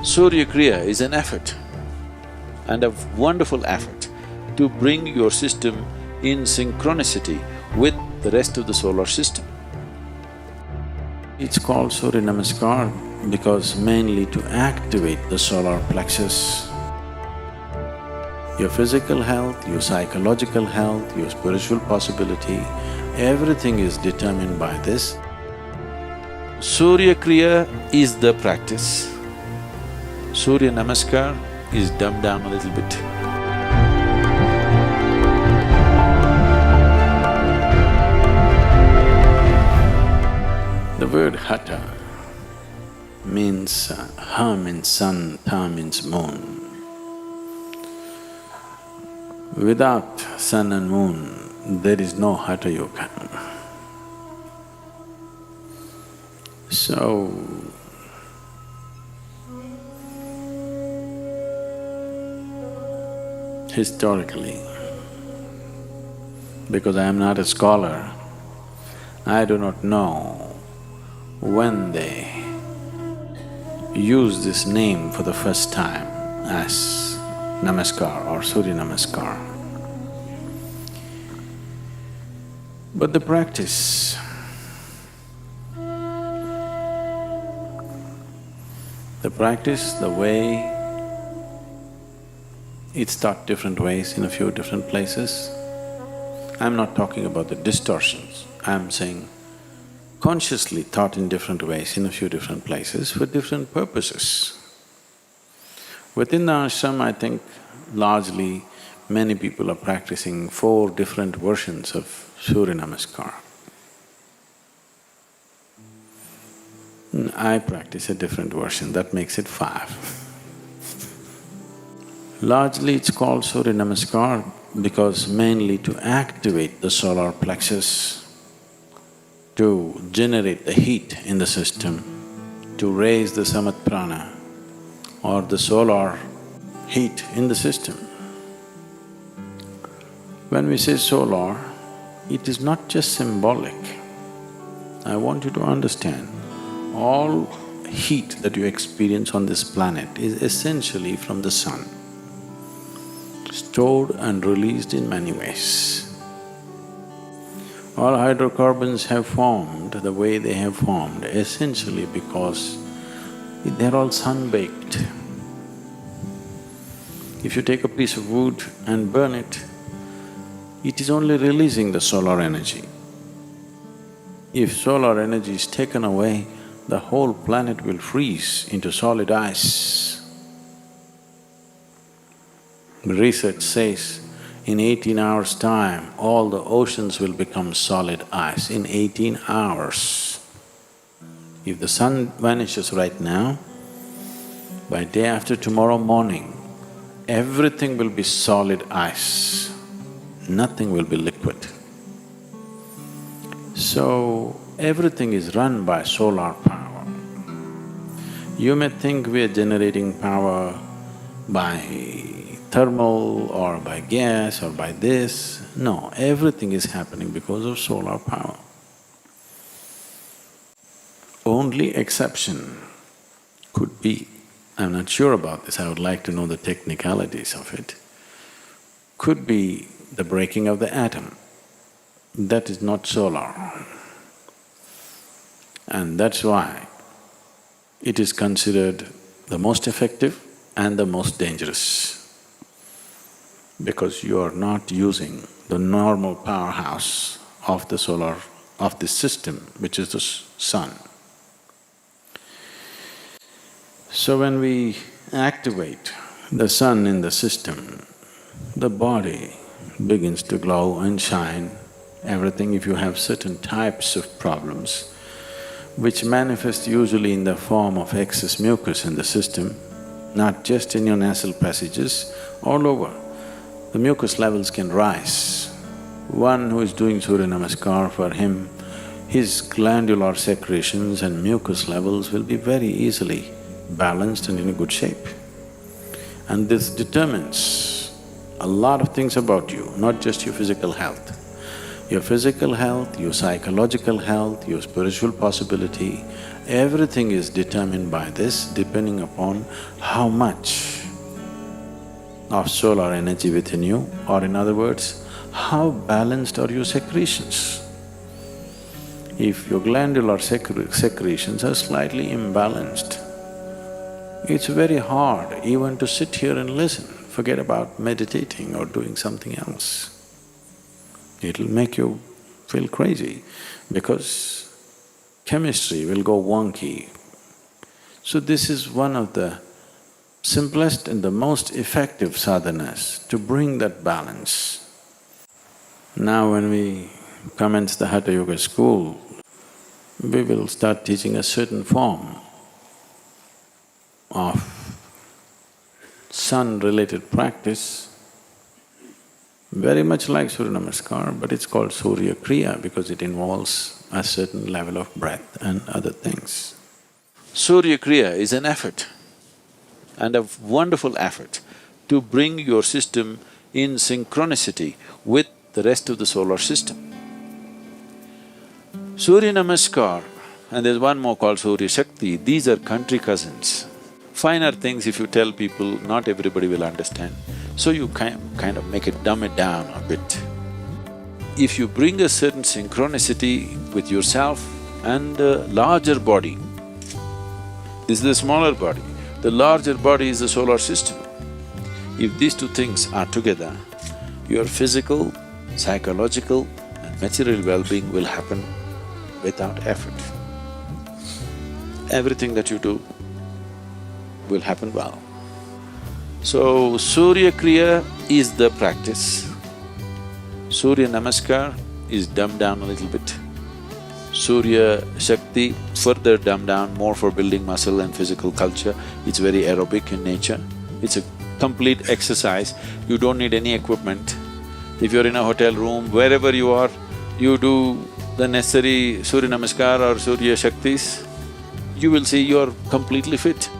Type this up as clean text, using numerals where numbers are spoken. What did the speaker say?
Surya Kriya is an effort and a wonderful effort to bring your system in synchronicity with the rest of the solar system. It's called Surya Namaskar because mainly to activate the solar plexus. Your physical health, your psychological health, your spiritual possibility, everything is determined by this. Surya Kriya is the practice. Surya Namaskar is dumbed down a little bit. The word Hatha means Ha means sun, Tha means moon. Without sun and moon, there is no Hatha Yoga. So, historically, because I am not a scholar, I do not know when they use this name for the first time as Namaskar or Surya Namaskar. But the practice, the way it's taught different ways in a few different places. I'm not talking about the distortions, I'm saying consciously taught in different ways in a few different places for different purposes. Within the ashram, I think largely many people are practicing 4 different versions of Surya Namaskar. I practice a different version, that makes it 5. Largely it's called Surya Namaskar because mainly to activate the solar plexus, to generate the heat in the system, to raise the samat prana or the solar heat in the system. When we say solar, it is not just symbolic. I want you to understand, all heat that you experience on this planet is essentially from the sun, stored and released in many ways. All hydrocarbons have formed the way they have formed essentially because they're all sun-baked. If you take a piece of wood and burn it, it is only releasing the solar energy. If solar energy is taken away, the whole planet will freeze into solid ice. Research says, in 18 hours' time, all the oceans will become solid ice, in 18 hours. If the sun vanishes right now, by day after tomorrow morning, everything will be solid ice, nothing will be liquid. So, everything is run by solar power. You may think we are generating power by thermal or by gas or by this. No, everything is happening because of solar power. Only exception could be, I'm not sure about this, I would like to know the technicalities of it, could be the breaking of the atom. That is not solar. And that's why it is considered the most effective and the most dangerous, because you are not using the normal powerhouse of the solar… of this system, which is the sun. So when we activate the sun in the system, the body begins to glow and shine, everything. If you have certain types of problems which manifest usually in the form of excess mucus in the system, not just in your nasal passages, all over, the mucus levels can rise. One who is doing Surya Namaskar, for him, his glandular secretions and mucus levels will be very easily balanced and in a good shape. And this determines a lot of things about you, not just your physical health. Your physical health, your psychological health, your spiritual possibility, everything is determined by this, depending upon how much of solar energy within you, or in other words, how balanced are your secretions. If your glandular secretions are slightly imbalanced, it's very hard even to sit here and listen, forget about meditating or doing something else. It'll make you feel crazy because chemistry will go wonky. So this is one of the simplest and the most effective sadhanas to bring that balance. Now when we commence the Hatha Yoga school, we will start teaching a certain form of sun-related practice, very much like Surya Namaskar, but it's called Surya Kriya because it involves a certain level of breath and other things. Surya Kriya is an effort, and a wonderful effort to bring your system in synchronicity with the rest of the solar system. Surya Namaskar, and there's one more called Surya Shakti, these are country cousins. Finer things if you tell people, not everybody will understand, so you kind of dumb it down a bit. If you bring a certain synchronicity with yourself and the larger body, this is the smaller body, the larger body is the solar system. If these two things are together, your physical, psychological and material well-being will happen without effort. Everything that you do will happen well. So, Surya Kriya is the practice. Surya Namaskar is dumbed down a little bit. Surya Shakti, further dumbed down, more for building muscle and physical culture. It's very aerobic in nature. It's a complete exercise. You don't need any equipment. If you're in a hotel room, wherever you are, you do the necessary Surya Namaskar or Surya Shaktis, you will see you're completely fit.